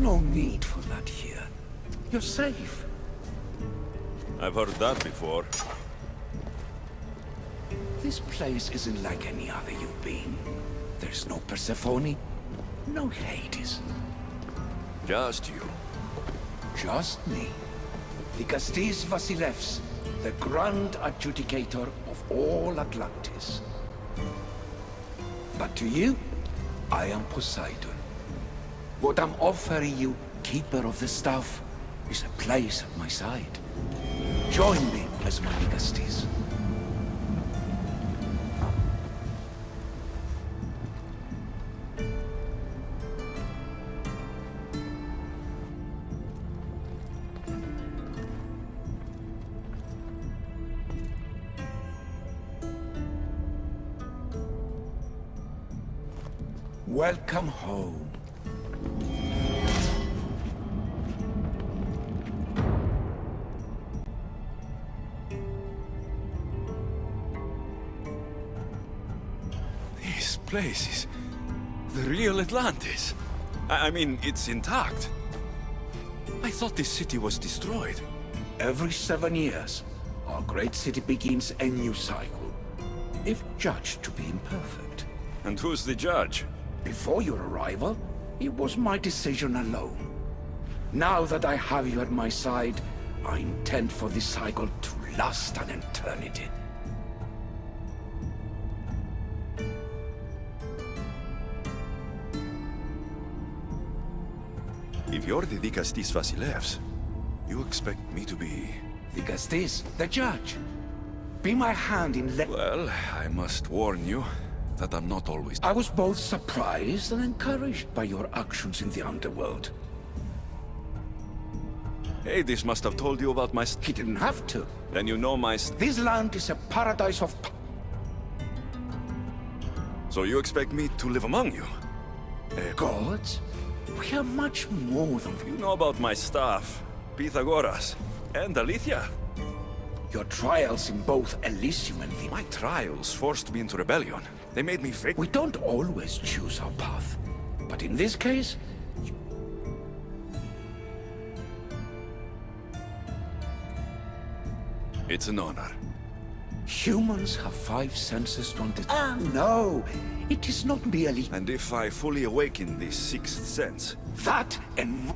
no need for that here. You're safe. I've heard that before. This place isn't like any other you've been. There's no Persephone, no Hades. Just you. Just me. Vikastis Vasilevs, the Grand Adjudicator of all Atlantis. But to you, I am Poseidon. What I'm offering you, Keeper of the Staff, is a place at my side. Join me as my Vikastis. Welcome home. This place is the real Atlantis. I mean, it's intact. I thought this city was destroyed. Every 7 years, our great city begins a new cycle, if judged to be imperfect. And who's the judge? Before your arrival, it was my decision alone. Now that I have you at my side, I intend for this cycle to last an eternity. If you're the Vikastis Vasilevs, you expect me to be... Vikastis, the judge. Be my hand in Well, I must warn you that I'm not always... I was both surprised and encouraged by your actions in the underworld. Hades must have told you about my... He didn't have to. Then you know my... This land is a paradise of... So you expect me to live among you? gods? We are much more than... You know about my staff, Pythagoras, and Alethea. Your trials in both Elysium and the... My trials forced me into rebellion. They made me fake. We don't always choose our path. But in this case... It's an honor. Humans have 5 senses to understand. No! It is not merely... And if I fully awaken this 6th sense... That and...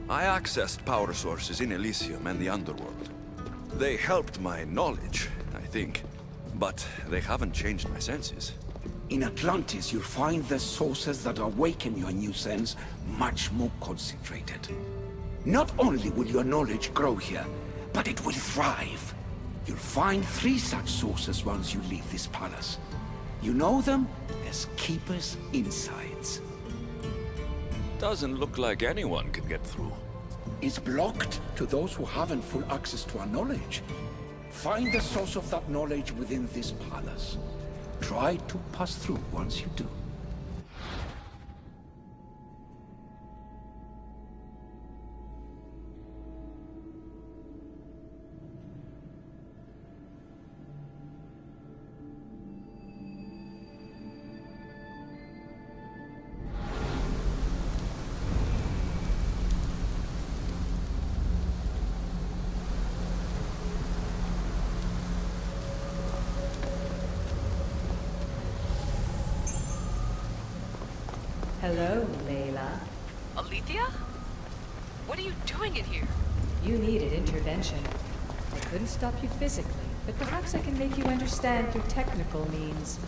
I accessed power sources in Elysium and the underworld. They helped my knowledge, I think. But they haven't changed my senses. In Atlantis, you'll find the sources that awaken your new sense much more concentrated. Not only will your knowledge grow here, but it will thrive. You'll find 3 such sources once you leave this palace. You know them as Keeper's Insides. Doesn't look like anyone could get through. It's blocked to those who haven't full access to our knowledge. Find the source of that knowledge within this palace. Try to pass through once you do. Hello, Layla. Alethea? What are you doing in here? You needed intervention. I couldn't stop you physically, but perhaps I can make you understand through technical means.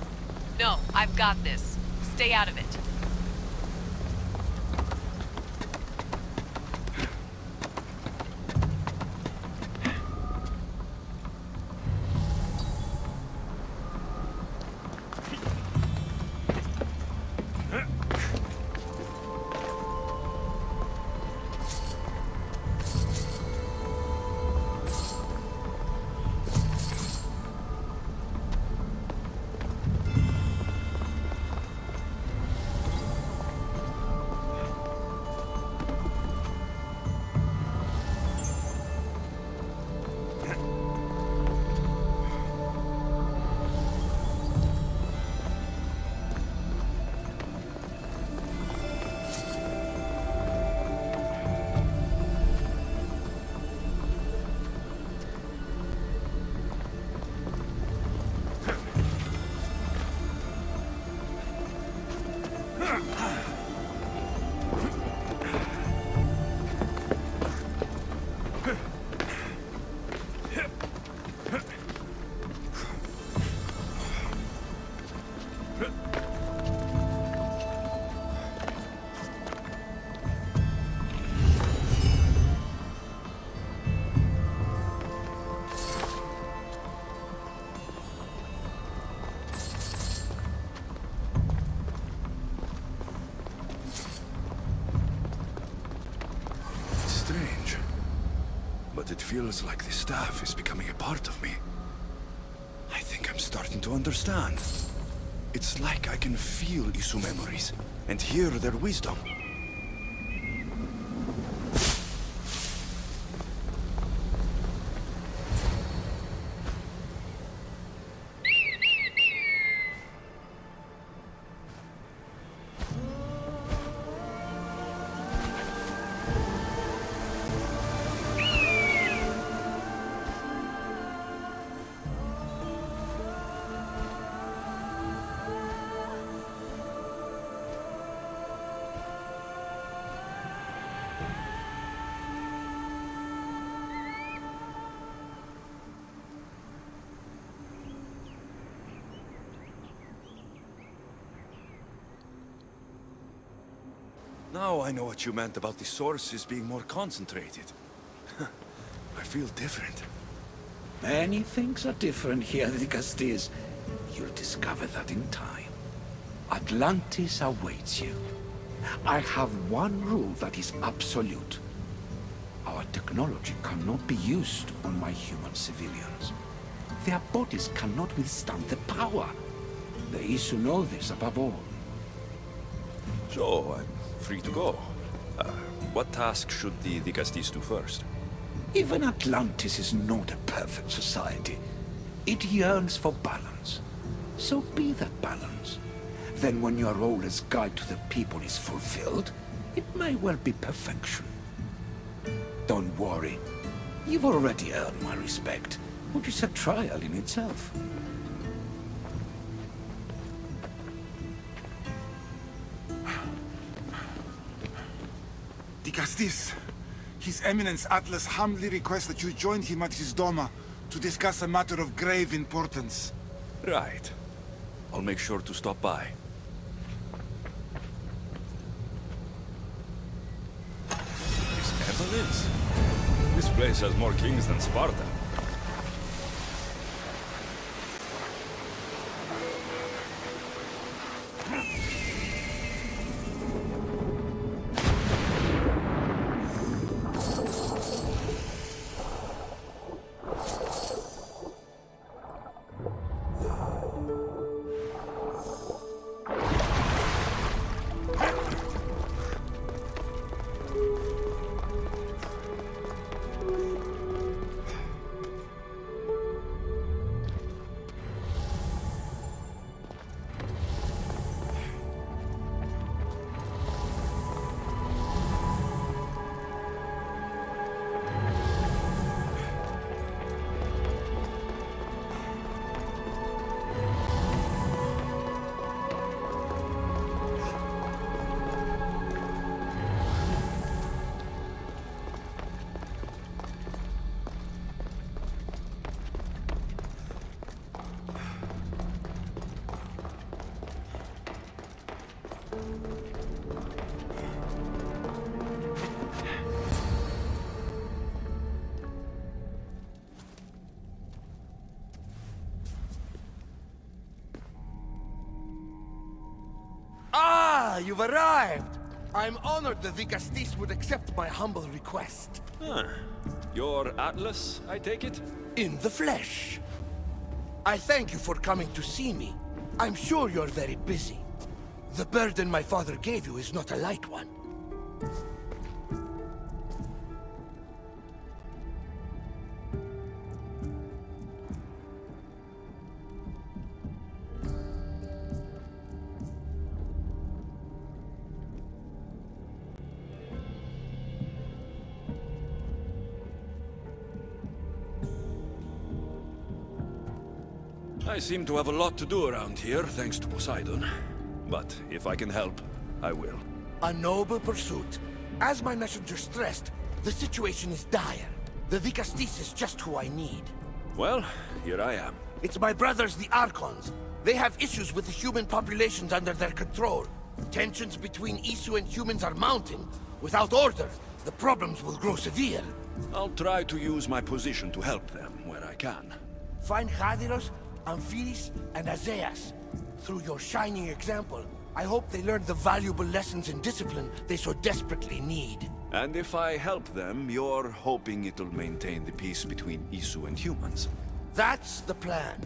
No, I've got this. Stay out of it. Strange. But it feels like the staff is becoming a part of me. I think I'm starting to understand. It's like I can feel Isu memories and hear their wisdom. Now I know what you meant about the sources being more concentrated. I feel different. Many things are different here, Vicastis. You'll discover that in time. Atlantis awaits you. I have one rule that is absolute. Our technology cannot be used on my human civilians. Their bodies cannot withstand the power. The Isu know this above all. So, I'm free to go. What task should the Dicastis do first? Even Atlantis is not a perfect society. It yearns for balance. So be that balance. Then when your role as guide to the people is fulfilled, it may well be perfection. Don't worry. You've already earned my respect, which is a trial in itself. Dicastis, His Eminence Atlas humbly requests that you join him at his Doma to discuss a matter of grave importance. Right. I'll make sure to stop by. His Eminence? This place has more kings than Sparta. Ah, you've arrived! I'm honored the Vicastis would accept my humble request. Huh. You're Atlas, I take it? In the flesh. I thank you for coming to see me. I'm sure you're very busy. The burden my father gave you is not a light one. I seem to have a lot to do around here, thanks to Poseidon. But if I can help, I will. A noble pursuit. As my messenger stressed, the situation is dire. The Vicastis is just who I need. Well, here I am. It's my brothers, the Archons. They have issues with the human populations under their control. Tensions between Isu and humans are mounting. Without order, the problems will grow severe. I'll try to use my position to help them where I can. Find Hadiros, Amphiris, and Azeas. Through your shining example, I hope they learn the valuable lessons in discipline they so desperately need. And if I help them, you're hoping it'll maintain the peace between Isu and humans. That's the plan.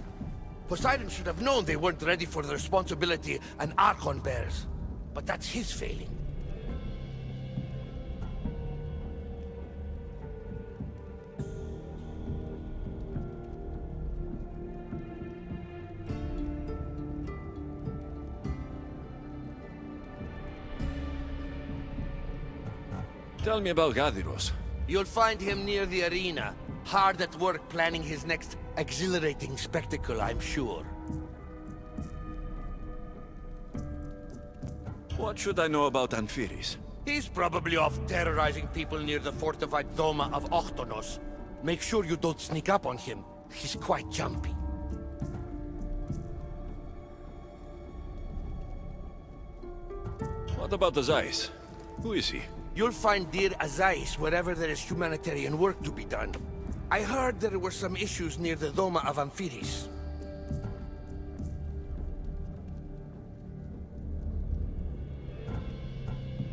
Poseidon should have known they weren't ready for the responsibility an Archon bears. But that's his failing. Tell me about Gadiros. You'll find him near the arena, hard at work planning his next exhilarating spectacle, I'm sure. What should I know about Amphiris? He's probably off terrorizing people near the fortified Doma of Ochtonos. Make sure you don't sneak up on him. He's quite jumpy. What about Azais? Who is he? You'll find Dir Azais wherever there is humanitarian work to be done. I heard there were some issues near the Doma of Amphiris.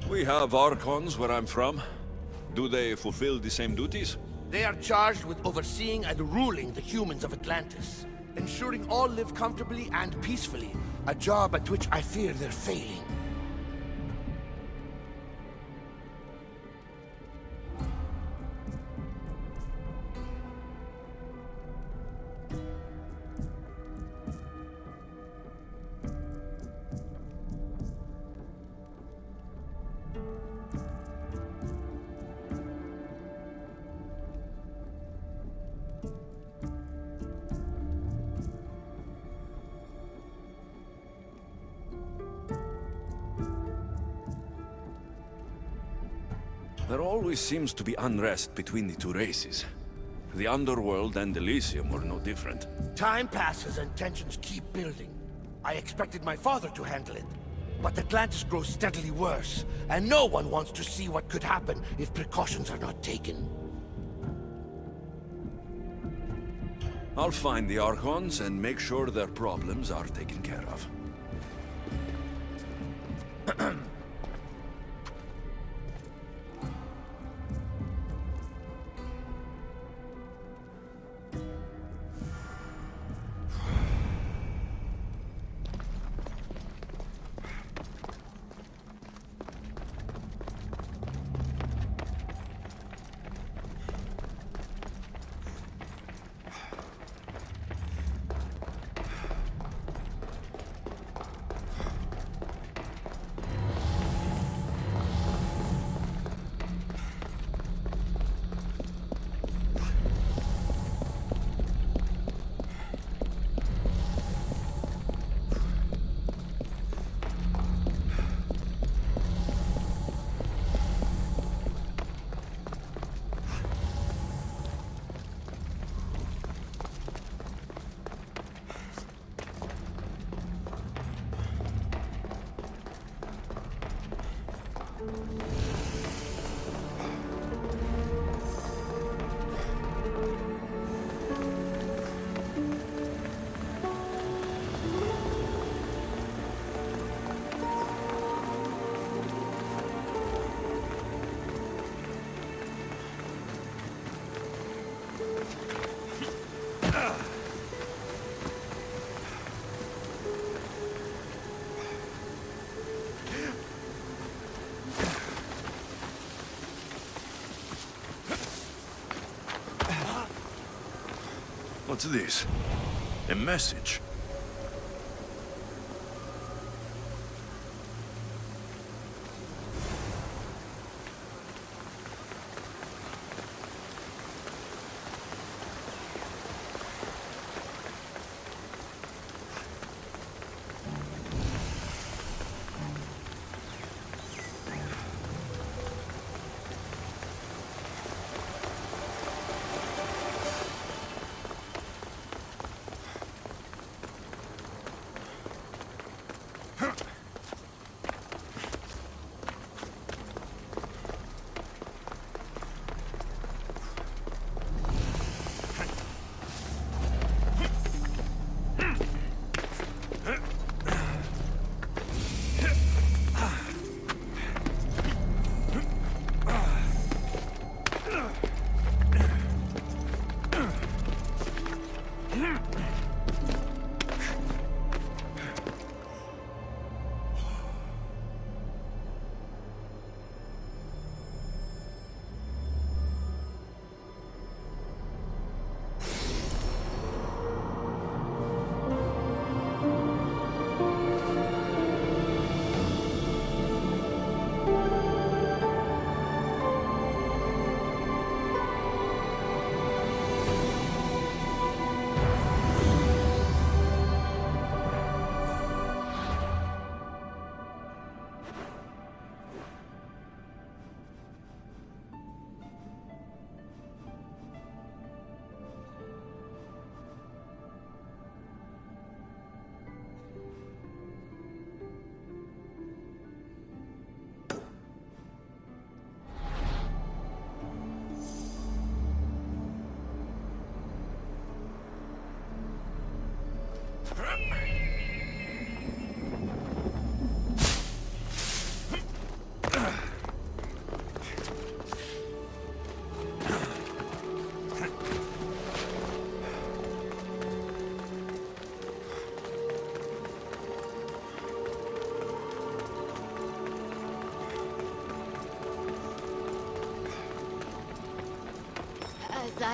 We have Archons where I'm from. Do they fulfill the same duties? They are charged with overseeing and ruling the humans of Atlantis, ensuring all live comfortably and peacefully, a job at which I fear they're failing. There always seems to be unrest between the two races. The Underworld and Elysium were no different. Time passes and tensions keep building. I expected my father to handle it. But Atlantis grows steadily worse, and no one wants to see what could happen if precautions are not taken. I'll find the Archons and make sure their problems are taken care of. What's this? A message?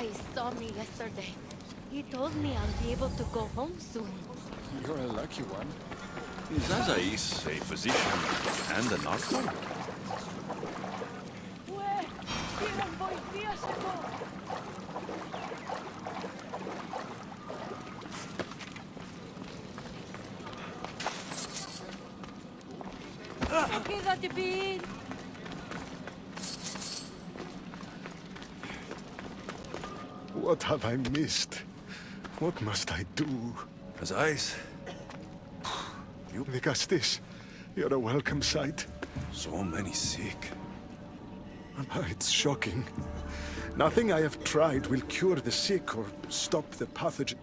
Azai saw me yesterday. He told me I'll be able to go home soon. You're a lucky one. Is Azais a physician and a narco? What have I missed? What must I do? Azais, you... Nikastis, you're a welcome sight. So many sick. It's shocking. Nothing I have tried will cure the sick or stop the pathogen.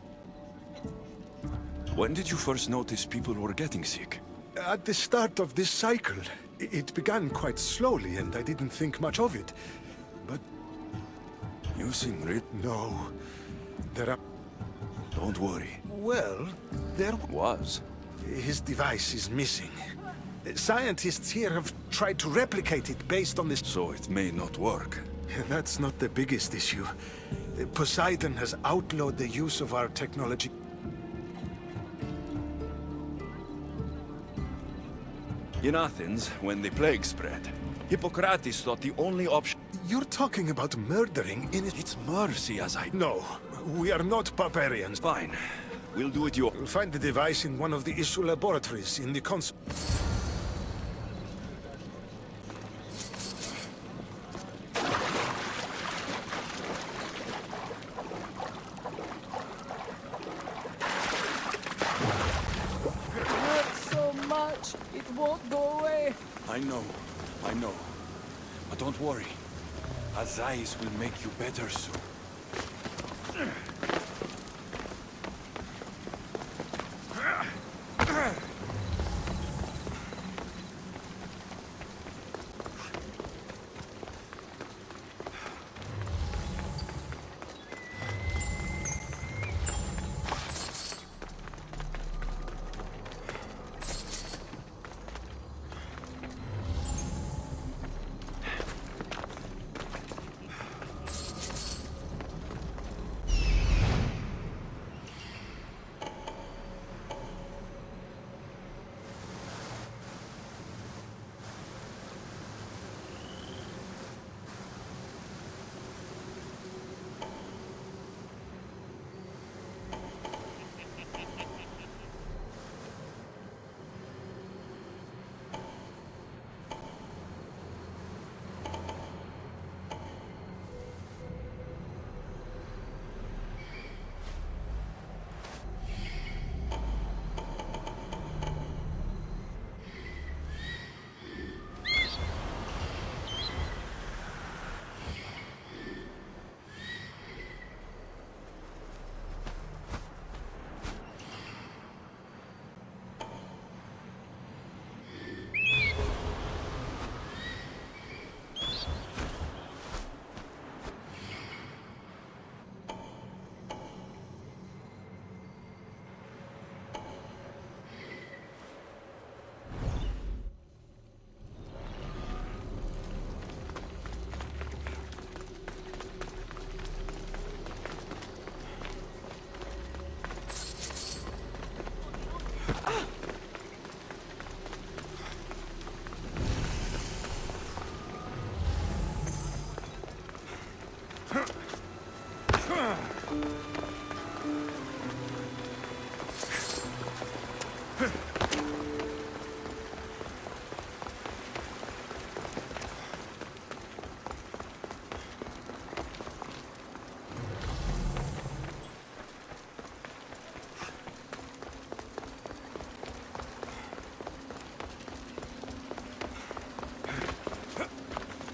When did you first notice people were getting sick? At the start of this cycle, it began quite slowly and I didn't think much of it. But You seem real. no, there are... Don't worry. Well, there... Was. His device is missing. Scientists here have tried to replicate it based on this... So it may not work. That's not the biggest issue. Poseidon has outlawed the use of our technology. In Athens, when the plague spread, Hippocrates thought the only option... You're talking about murdering in... It's mercy, as I... No, we are not barbarians. Fine. We'll do it your... We'll find the device in one of the issue laboratories in the console. I know. But don't worry. Azais will make you better soon.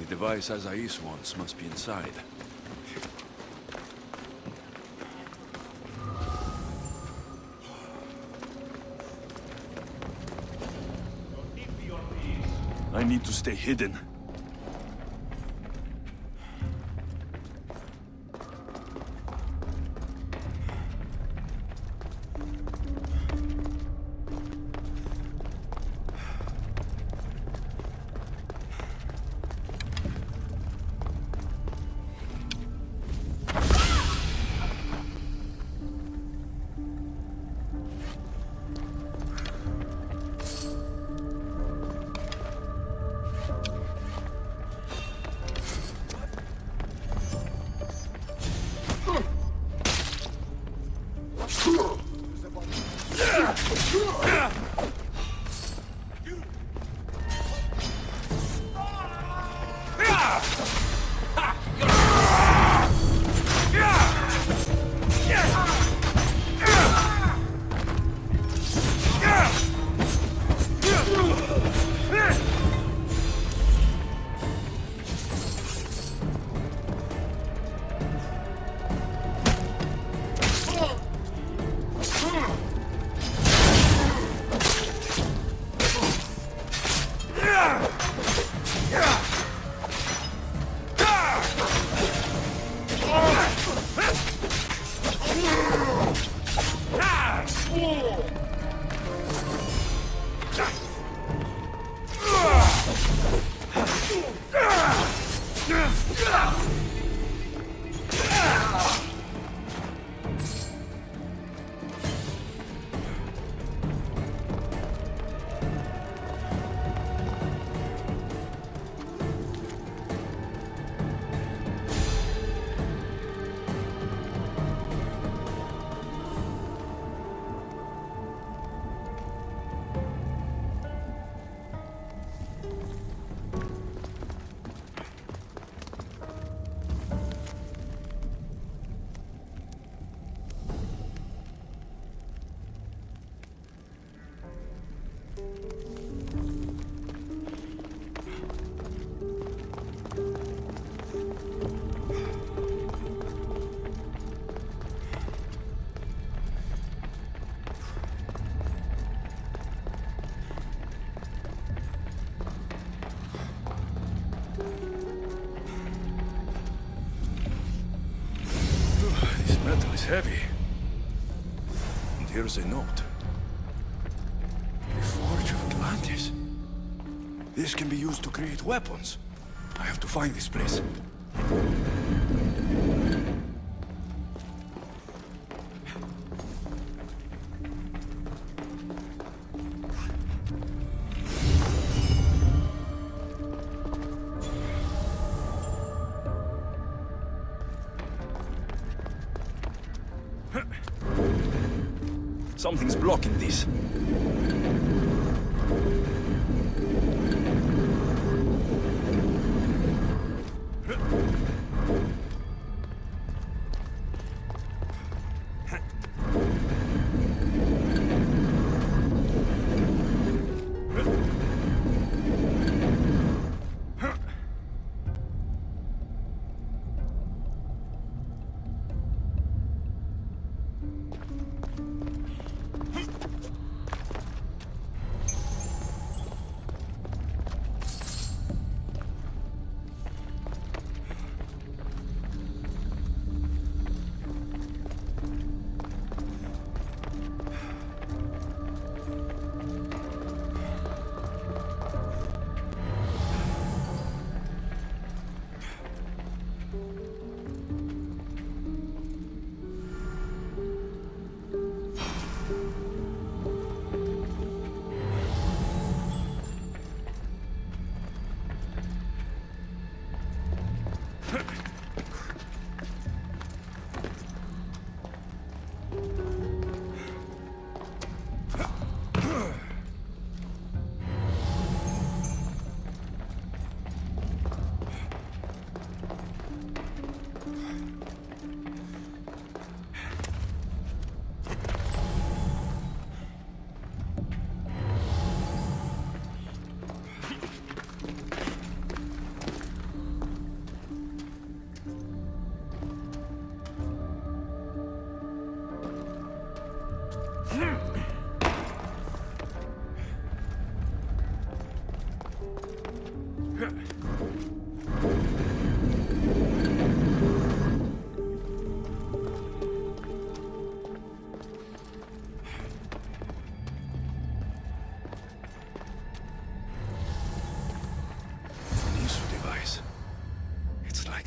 The device Azais wants must be inside. I need to stay hidden. This metal is heavy. And here's a note. The Forge of Atlantis. This can be used to create weapons. I have to find this place. Something's blocking this.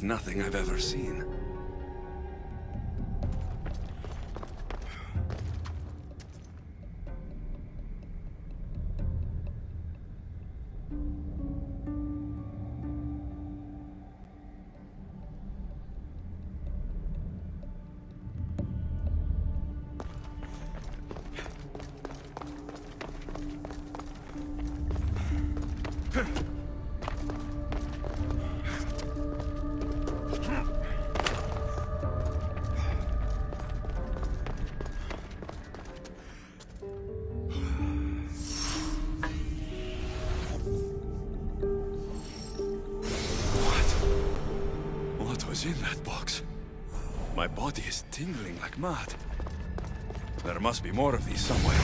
Nothing I've ever seen. What was in that box? My body is tingling like mad. There must be more of these somewhere.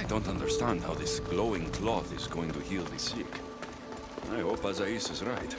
don't understand how this glowing cloth is going to heal the sick. I hope Azais is right.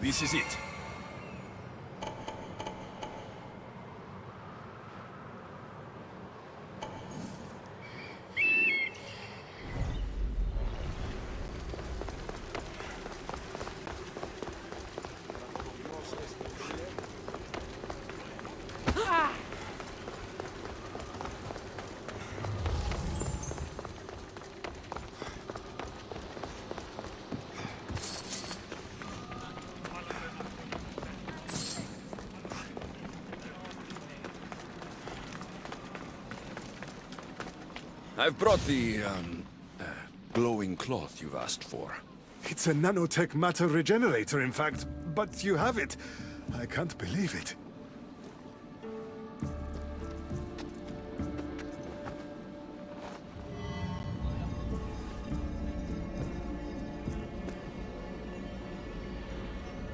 This is it. I've brought the, glowing cloth you've asked for. It's a nanotech matter regenerator, in fact. But you have it. I can't believe it.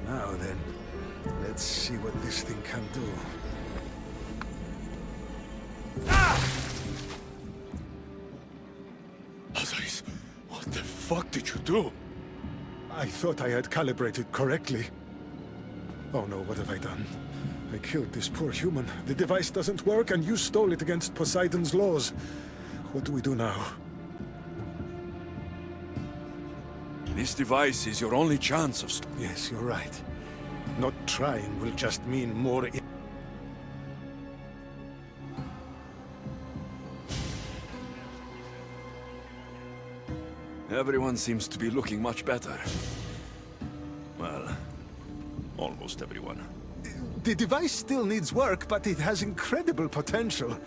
Now then, let's see what this thing can do. Azais, what the fuck did you do? I thought I had calibrated correctly. Oh no, what have I done? I killed this poor human. The device doesn't work, and you stole it against Poseidon's laws. What do we do now? This device is your only chance of... Yes, you're right. Not trying will just mean more... Everyone seems to be looking much better. Well, almost everyone. The device still needs work, but it has incredible potential.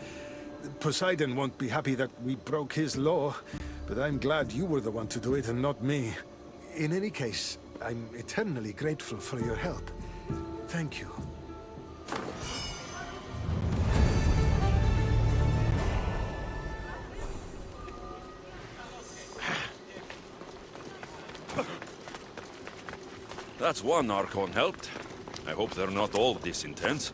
Poseidon won't be happy that we broke his law, but I'm glad you were the one to do it and not me. In any case, I'm eternally grateful for your help. Thank you. That's one Archon helped. I hope they're not all this intense.